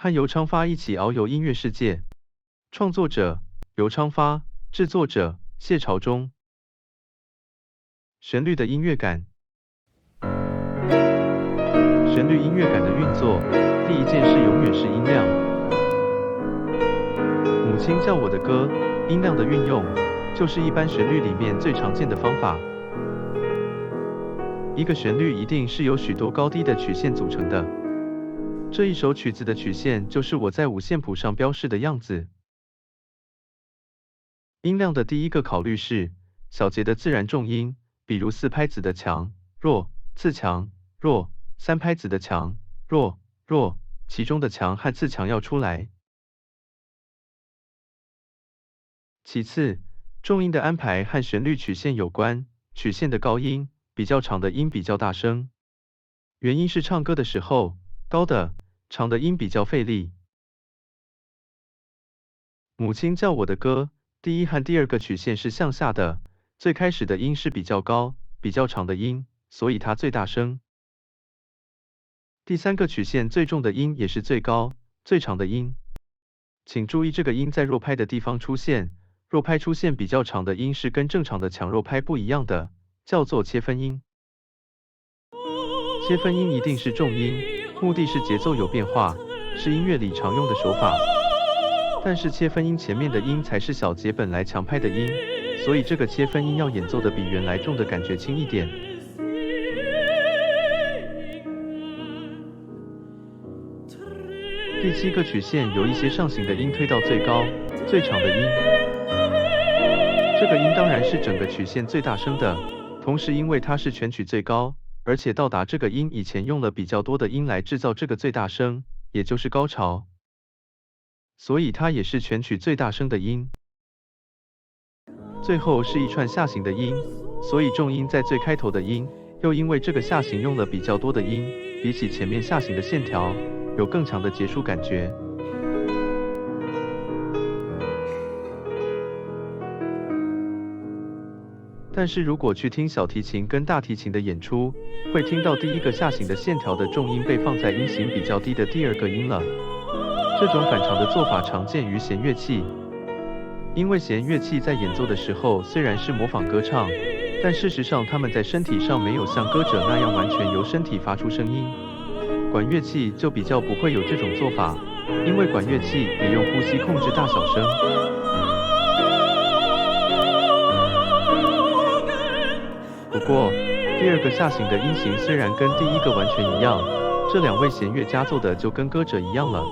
和尤昌发一起遨游音乐世界。创作者：尤昌发，制作者：谢朝忠。旋律的音乐感。旋律音乐感的运作，第一件事永远是音量。母亲叫我的歌，音量的运用，就是一般旋律里面最常见的方法。一个旋律一定是由许多高低的曲线组成的。这一首曲子的曲线就是我在五线谱上标示的样子。音量的第一个考虑是小节的自然重音，比如4拍子的强、弱、次强、弱，3拍子的强、弱、弱，其中的强和次强要出来。其次，重音的安排和旋律曲线有关，曲线的高音，比较长的音比较大声。原因是唱歌的时候，高的、长的音比较费力。母亲叫我的歌，第一和第二个曲线是向下的，最开始的音是比较高、比较长的音，所以它最大声。第三个曲线最重的音也是最高、最长的音。请注意这个音在弱拍的地方出现，弱拍出现比较长的音是跟正常的强弱拍不一样的，叫做切分音。切分音一定是重音，目的是节奏有变化，是音乐里常用的手法。但是切分音前面的音才是小节本来强拍的音，所以这个切分音要演奏的比原来重的感觉轻一点。第7个曲线由一些上行的音推到最高、最长的音。这个音当然是整个曲线最大声的，同时因为它是全曲最高，而且到达这个音以前用了比较多的音来制造这个最大声，也就是高潮，所以它也是全曲最大声的音。最后是一串下行的音，所以重音在最开头的音，又因为这个下行用了比较多的音，比起前面下行的线条，有更强的结束感觉。但是如果去听小提琴跟大提琴的演出，会听到第一个下行的线条的重音被放在音型比较低的第二个音了。这种反常的做法常见于弦乐器，因为弦乐器在演奏的时候虽然是模仿歌唱，但事实上他们在身体上没有像歌者那样完全由身体发出声音。管乐器就比较不会有这种做法，因为管乐器也用呼吸控制大小声。不过，第二个下行的音型虽然跟第一个完全一样，这两位弦乐家奏的就跟歌者一样了。